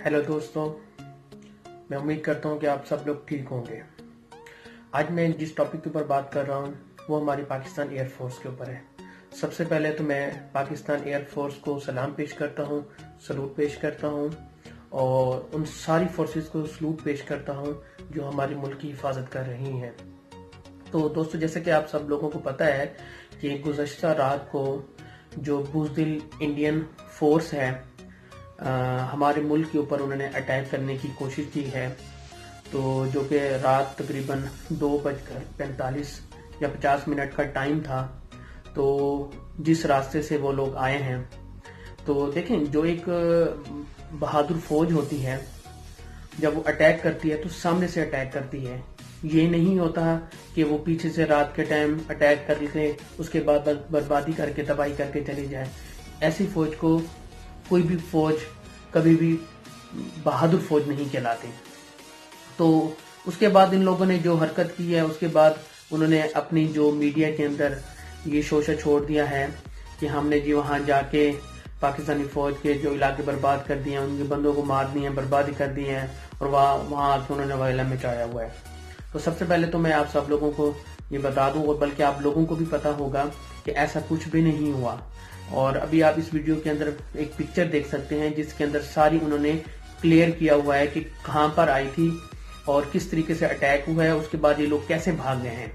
Hello दोस्तों, मैं उम्मीद करता हूँ कि आप सब लोग ठीक होंगे। आज मैं जिस टॉपिक के ऊपर बात कर रहा हूँ वो हमारी पाकिस्तान एयरफोर्स के ऊपर है। सबसे पहले तो मैं पाकिस्तान एयरफोर्स को सलाम पेश करता हूँ, सलूट पेश करता हूँ और उन सारी फोर्सेस को सलूट पेश करता हूँ जो हमारे मुल्क की हिफाजत कर रही हैं। तो दोस्तों, जैसे कि आप सब लोगों को पता है कि गुज़श्ता रात को जो बुज़दिल इंडियन फोर्स है हमारे मुल्क के ऊपर उन्होंने अटैक करने की कोशिश की है। तो जो कि रात तकरीबन 2:45 या 50 का टाइम था। तो जिस रास्ते से वो लोग आए हैं, तो देखें, जो एक बहादुर फौज होती है जब वो अटैक करती है तो सामने से अटैक करती है। ये नहीं होता कि वो पीछे से रात के टाइम अटैक करके उसके बाद बर्बादी करके तबाही करके चली जाए। ऐसी फौज को कोई भी फौज कभी भी बहादुर फौज नहीं कहलाती। तो उसके बाद इन लोगों ने जो हरकत की है, उसके बाद उन्होंने अपनी जो मीडिया के अंदर ये शोशा छोड़ दिया है कि हमने जी वहां जाके पाकिस्तानी फौज के जो इलाके बर्बाद कर दिए हैं, उनके बंदों को मार दिए हैं, बर्बादी कर दी है और वहां आके उन्होंने वायला मचाया हुआ है। तो सबसे पहले तो मैं आप सब लोगों को ये बता दूं, और बल्कि आप लोगों को भी पता होगा कि ऐसा कुछ भी नहीं हुआ। और अभी आप इस वीडियो के अंदर एक पिक्चर देख सकते हैं जिसके अंदर सारी उन्होंने क्लियर किया हुआ है कि कहां पर आई थी और किस तरीके से अटैक हुआ है, उसके बाद ये लोग कैसे भाग गए हैं।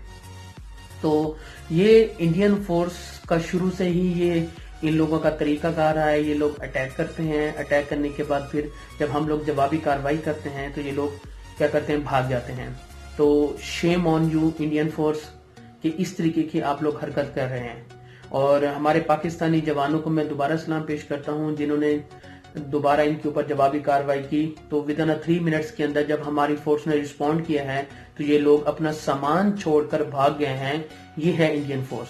तो ये इंडियन फोर्स का शुरू से ही ये इन लोगों का तरीकाकार रहा है। ये लोग अटैक करते हैं, अटैक करने के बाद फिर जब हम लोग जवाबी कार्रवाई करते हैं तो ये लोग क्या करते हैं, भाग जाते हैं। तो shame on you Indian force कि इस तरीके की आप लोग हरकत कर रहे हैं। और हमारे पाकिस्तानी जवानों को मैं दोबारा सलाम पेश करता हूं जिन्होंने दोबारा इनके ऊपर जवाबी कार्रवाई की। तो विद इन 3 मिनट्स के अंदर जब हमारी फोर्स ने रिस्पॉन्ड किया है तो ये लोग अपना सामान छोड़कर भाग गए हैं। ये है इंडियन फोर्स।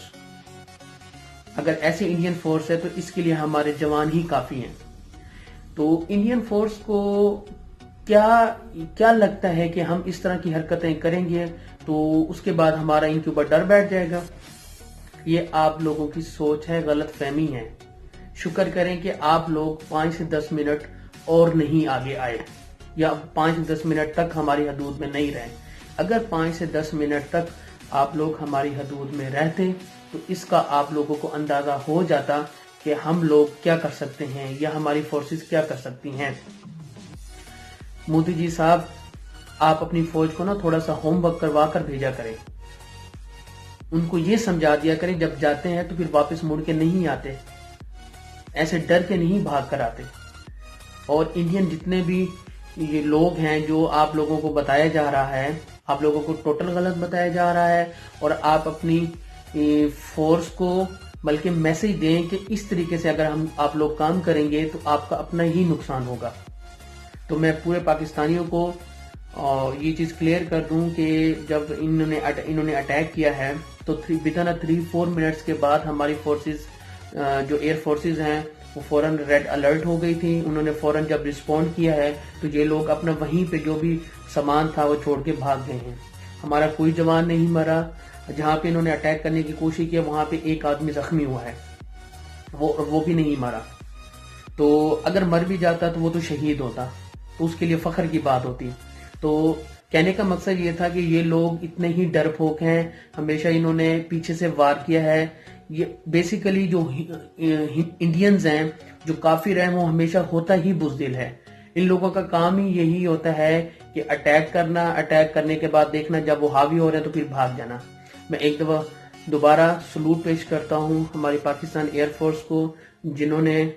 अगर ऐसी इंडियन फोर्स है तो इसके लिए हमारे जवान ही काफी हैं। तो इंडियन फोर्स को क्या लगता है कि हम इस तरह की हरकतें करेंगे तो उसके बाद हमारा इनके ऊपर डर बैठ जाएगा। ये आप लोगों की सोच है, गलत फहमी है। शुक्र करें कि आप लोग 5 से 10 मिनट और नहीं आगे आए या 5 से 10 मिनट तक हमारी हदूद में नहीं रहे। अगर 5 से 10 मिनट तक आप लोग हमारी हदूद में रहते तो इसका आप लोगों को अंदाजा हो जाता कि हम लोग क्या कर सकते हैं या हमारी फोर्सेस क्या कर सकती हैं। मोदी जी साहब, आप अपनी फौज को ना थोड़ा सा होमवर्क करवा कर भेजा करें। उनको ये समझा दिया करें जब जाते हैं तो फिर वापस मुड़ के नहीं आते, ऐसे डर के नहीं भाग कर आते। और इंडियन जितने भी ये लोग हैं जो आप लोगों को बताया जा रहा है, आप लोगों को टोटल गलत बताया जा रहा है और आप अपनी फोर्स को बल्कि मैसेज दें कि इस तरीके से अगर आप लोग काम करेंगे तो आपका अपना ही नुकसान होगा। तो मैं पूरे पाकिस्तानियों को ये चीज क्लियर कर दूं कि जब इन्होंने अटैक किया है तो विद इन 3-4 मिनट्स के बाद हमारी फोर्सेस जो एयर फोर्सेस हैं वो फौरन रेड अलर्ट हो गई थी। उन्होंने फौरन जब रिस्पॉन्ड किया है तो ये लोग अपना वहीं पे जो भी सामान था वो छोड़ के भाग गए हैं। हमारा कोई जवान नहीं मरा। जहां पे इन्होंने अटैक करने की कोशिश की वहां पे एक आदमी जख्मी हुआ है, वो भी नहीं मरा। तो अगर मर भी जाता तो वो तो शहीद होता, तो उसके लिए फख्र की बात होती। तो कहने का मकसद ये था कि ये लोग इतने ही डरपोक हैं, हमेशा इन्होंने पीछे से वार किया है। ये बेसिकली जो इंडियंस हैं जो काफिर हैं वो हमेशा होता ही बुज़दिल है। इन लोगों का काम ही यही होता है कि अटैक करना, अटैक करने के बाद देखना जब वो हावी हो रहे हैं तो फिर भाग जाना। मैं एक दफा दोबारा सलूट पेश करता हूं हमारी पाकिस्तान एयरफोर्स को जिन्होंने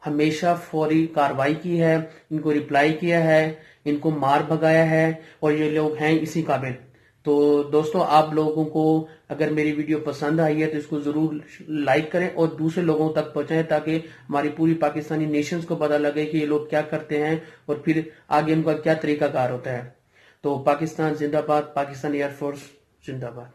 हमेशा फौरी कार्रवाई की है, इनको रिप्लाई किया है, इनको मार भगाया है और ये लोग हैं इसी काबिल। तो दोस्तों, आप लोगों को अगर मेरी वीडियो पसंद आई है तो इसको जरूर लाइक करें और दूसरे लोगों तक पहुंचाएं ताकि हमारी पूरी पाकिस्तानी नेशंस को पता लगे कि ये लोग क्या करते हैं और फिर आगे उनका क्या तरीकाकार होता है। तो पाकिस्तान जिंदाबाद, पाकिस्तान एयरफोर्स जिंदाबाद।